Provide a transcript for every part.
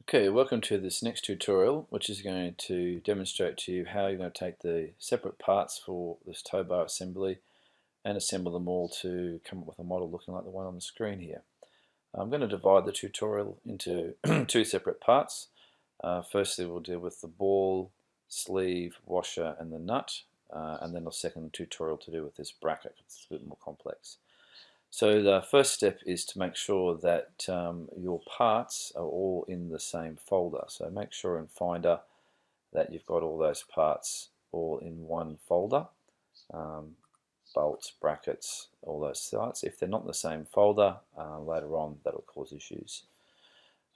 Okay, welcome to this next tutorial, which is going to demonstrate to you how you're going to take the separate parts for this tow bar assembly and assemble them all to come up with a model looking like the one on the screen here. I'm going to divide the tutorial into two separate parts. Firstly, we'll deal with the ball, sleeve, washer and the nut, and then a second tutorial to do with this bracket. It's a bit more complex. So the first step is to make sure that your parts are all in the same folder. So make sure in Finder that you've got all those parts all in one folder. Bolts, brackets, all those sites. If they're not in the same folder, later on that'll cause issues.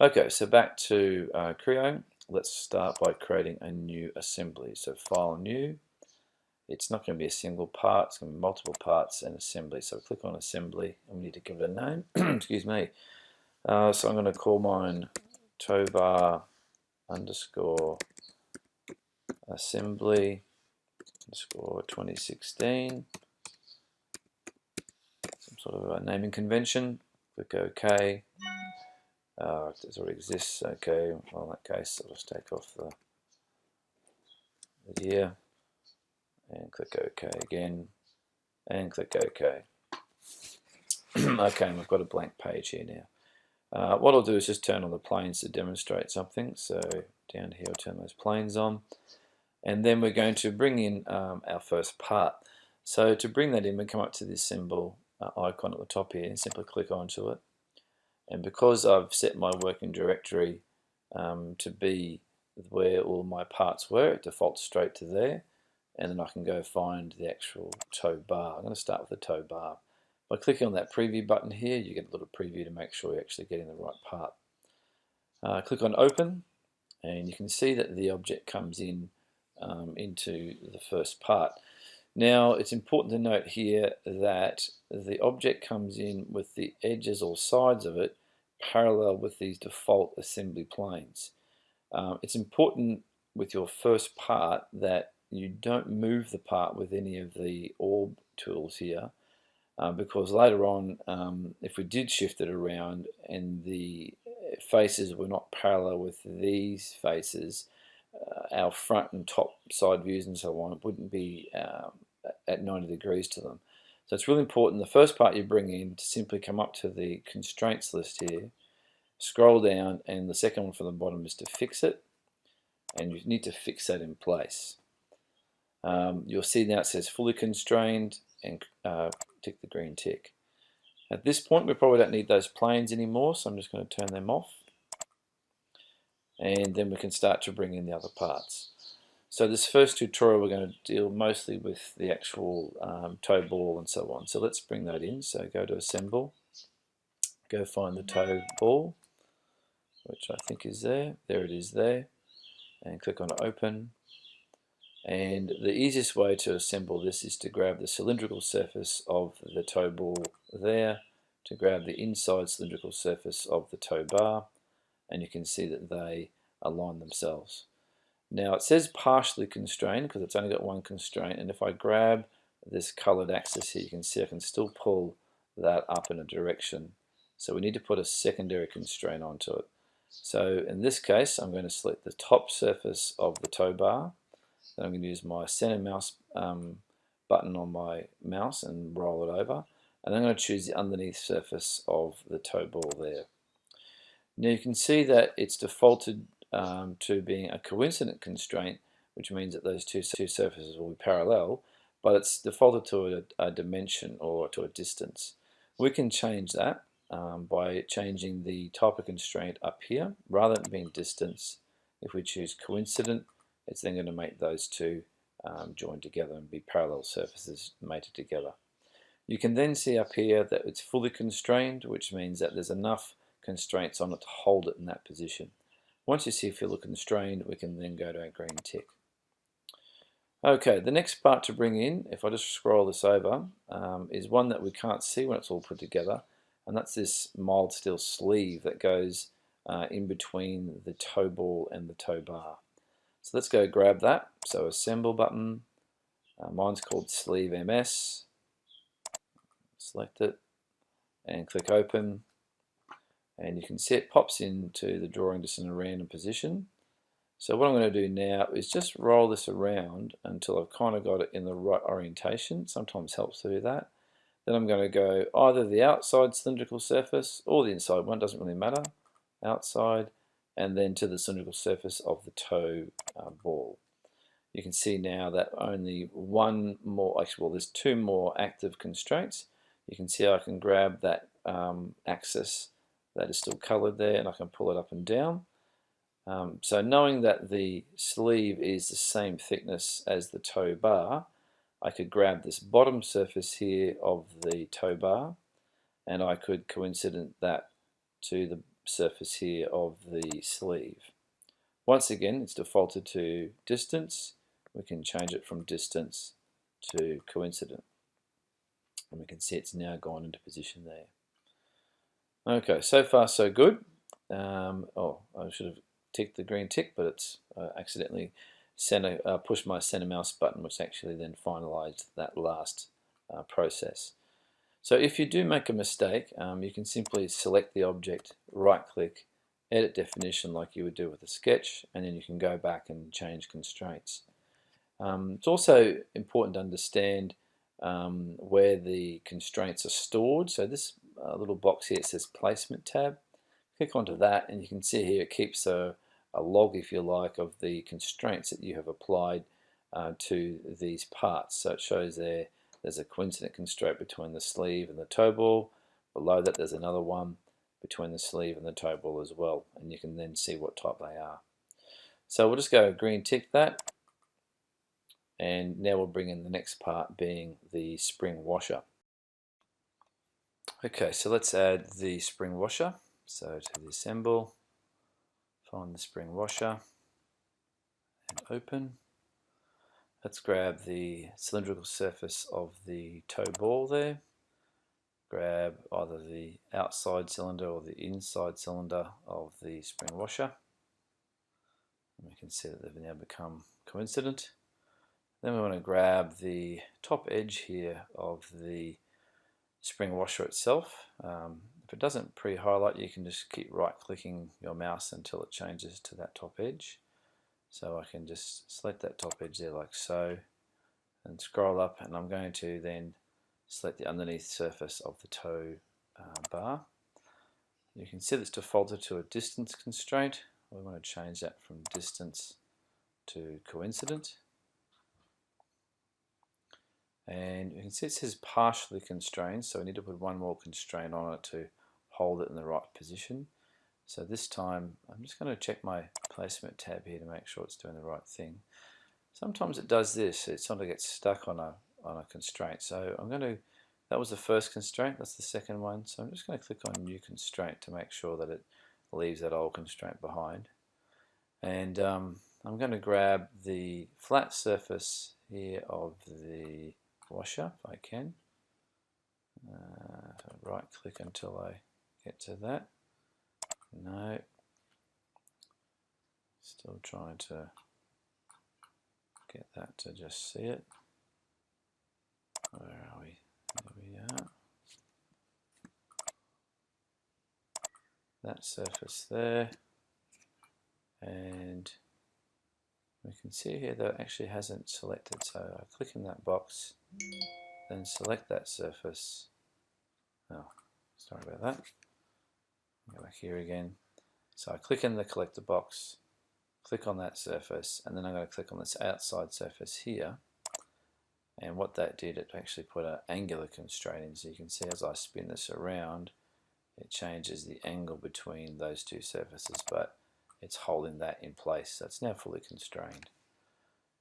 Okay, so back to Creo. Let's start by creating a new assembly. So File, New. It's not going to be a single part, it's going to be multiple parts and assembly. So click on assembly and we need to give it a name. Excuse me. So I'm going to call mine towbar underscore assembly underscore 2016. Some sort of a naming convention. Click OK. It already exists. Okay, well in that case I'll just take off the year. And click OK again, and click OK. Okay, and we've got a blank page here now. What I'll do is just turn on the planes to demonstrate something. So down here I'll turn those planes on. And then we're going to bring in our first part. So to bring that in, we come up to this symbol icon at the top here and simply click onto it. And because I've set my working directory to be where all my parts were, it defaults straight to there. And then I can go find the actual tow bar. I'm going to start with the tow bar. By clicking on that preview button here, you get a little preview to make sure you're actually getting the right part. Click on open, and you can see that the object comes in into the first part. Now it's important to note here that the object comes in with the edges or sides of it parallel with these default assembly planes. It's important with your first part that you don't move the part with any of the orb tools here, because later on, if we did shift it around and the faces were not parallel with these faces, our front and top side views and so on wouldn't be at 90 degrees to them. So it's really important, the first part you bring in, to simply come up to the constraints list here, scroll down, and the second one from the bottom is to fix it, and you need to fix that in place. You'll see now it says fully constrained, and tick the green tick. At this point we probably don't need those planes anymore, so I'm just going to turn them off, and then we can start to bring in the other parts. So this first tutorial we're going to deal mostly with the actual tow ball and so on. So let's bring that in. So go to assemble, go find the tow ball, which I think is there. There it is there, and click on open. And the easiest way to assemble this is to grab the cylindrical surface of the tow ball there, to grab the inside cylindrical surface of the tow bar, and you can see that they align themselves. Now it says partially constrained because it's only got one constraint, and if I grab this coloured axis here, you can see I can still pull that up in a direction. So we need to put a secondary constraint onto it. So in this case I'm going to select the top surface of the tow bar. Then I'm going to use my center mouse button on my mouse and roll it over, and I'm going to choose the underneath surface of the tow ball there. Now you can see that it's defaulted to being a coincident constraint, which means that those two surfaces will be parallel, but it's defaulted to a dimension or to a distance. We can change that by changing the type of constraint up here. Rather than being distance, if we choose coincident, it's then going to make those two join together and be parallel surfaces mated together. You can then see up here that it's fully constrained, which means that there's enough constraints on it to hold it in that position. Once you see fully constrained, we can then go to our green tick. Okay, the next part to bring in, if I just scroll this over, is one that we can't see when it's all put together, and that's this mild steel sleeve that goes in between the tow ball and the tow bar. So let's go grab that. So assemble button, mine's called sleeve MS, select it and click open, and you can see it pops into the drawing just in a random position. So what I'm going to do now is just roll this around until I've kind of got it in the right orientation. Sometimes helps to do that. Then I'm going to go either the outside cylindrical surface or the inside one, doesn't really matter, outside, and then to the cylindrical surface of the toe ball. You can see now that only one more, actually, well, there's two more active constraints. You can see I can grab that axis that is still colored there, and I can pull it up and down. So knowing that the sleeve is the same thickness as the toe bar, I could grab this bottom surface here of the toe bar, and I could coincident that to the surface here of the sleeve. Once again, it's defaulted to distance. We can change it from distance to coincident. And we can see it's now gone into position there. Okay, so far so good. Oh, I should have ticked the green tick, but it's accidentally pushed my center mouse button, which actually then finalized that last process. So if you do make a mistake, you can simply select the object, right click, edit definition like you would do with a sketch, and then you can go back and change constraints. It's also important to understand where the constraints are stored. So this little box here, it says placement tab. Click onto that and you can see here it keeps a log, if you like, of the constraints that you have applied to these parts. So it shows there's a coincident constraint between the sleeve and the toe ball. Below that there's another one between the sleeve and the toe ball as well, and you can then see what type they are. So we'll just go green tick that, and now we'll bring in the next part, being the spring washer. Okay, so let's add the spring washer. So to the assemble, find the spring washer and open. Let's grab the cylindrical surface of the toe ball there. Grab either the outside cylinder or the inside cylinder of the spring washer. And we can see that they've now become coincident. Then we want to grab the top edge here of the spring washer itself. If it doesn't pre-highlight, you can just keep right-clicking your mouse until it changes to that top edge. So I can just select that top edge there like so, and scroll up, and I'm going to then select the underneath surface of the toe bar. You can see it's defaulted to a distance constraint. We want to change that from distance to coincident. And you can see it says partially constrained, so we need to put one more constraint on it to hold it in the right position. So this time I'm just going to check my placement tab here to make sure it's doing the right thing. Sometimes it does this, it sort of gets stuck on a constraint. So I'm going to, that was the first constraint, that's the second one. So I'm just going to click on new constraint to make sure that it leaves that old constraint behind. And I'm going to grab the flat surface here of the washer if I can. Right click until I get to that. No. Still trying to get that to just see it. Where are we? There we are. That surface there. And we can see here that it actually hasn't selected, so I click in that box, then select that surface. Oh, sorry about that. Go back here again. So I click in the collector box, click on that surface, and then I'm going to click on this outside surface here. And what that did, it actually put an angular constraint in. So you can see as I spin this around, it changes the angle between those two surfaces, but it's holding that in place, so it's now fully constrained.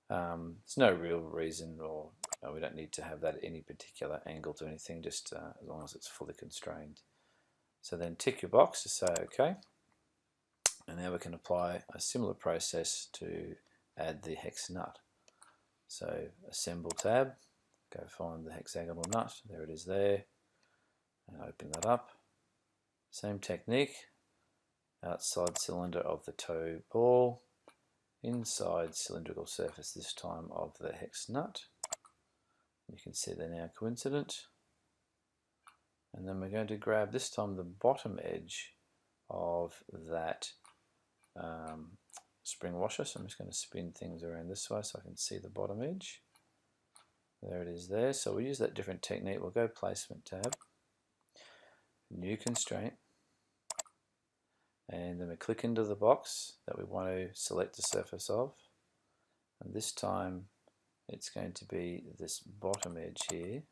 There's no real reason, or we don't need to have that at any particular angle to anything, just as long as it's fully constrained. So then tick your box to say OK, and now we can apply a similar process to add the hex nut. So assemble tab, go find the hexagonal nut, there it is there, and open that up. Same technique. Outside cylinder of the toe ball, inside cylindrical surface this time of the hex nut. You can see they're now coincident. And then we're going to grab this time the bottom edge of that spring washer. So I'm just going to spin things around this way so I can see the bottom edge. There it is there. So we'll use that different technique. We'll go placement tab, new constraint, and then we click into the box that we want to select the surface of, and this time it's going to be this bottom edge here.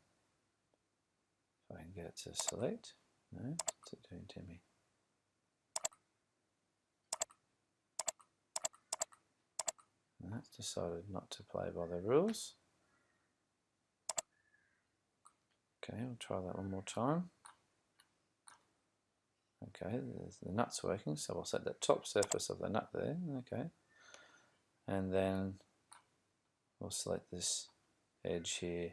If I can get it to select. No, what's it doing to me? No, it's decided not to play by the rules. Okay, we'll try that one more time. Okay, the nut's working, so we'll set the top surface of the nut there. Okay, and then we'll select this edge here.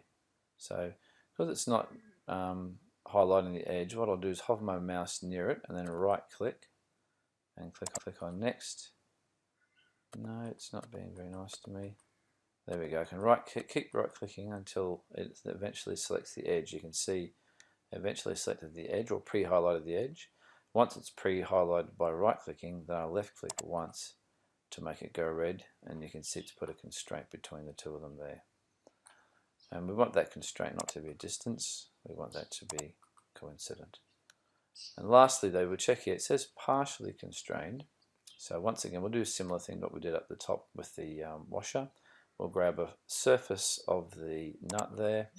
So because it's not highlighting the edge, what I'll do is hover my mouse near it and then right click and click on next. No, it's not being very nice to me. There we go. I can keep right clicking until it eventually selects the edge. You can see eventually selected the edge or pre-highlighted the edge. Once it's pre-highlighted by right clicking, then I'll left click once to make it go red, and you can see it's put a constraint between the two of them there. And we want that constraint not to be a distance, we want that to be coincident. And lastly though, we'll check here, it says partially constrained. So once again, we'll do a similar thing that we did up the top with the washer. We'll grab a surface of the nut there,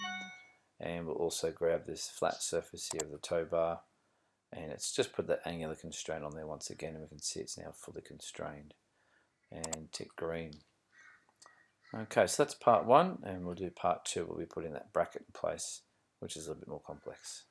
and we'll also grab this flat surface here of the tow bar, and it's just put that angular constraint on there once again, and we can see it's now fully constrained. And tick green. Okay, so that's part one, and we'll do part two. We'll be putting that bracket in place, which is a little bit more complex.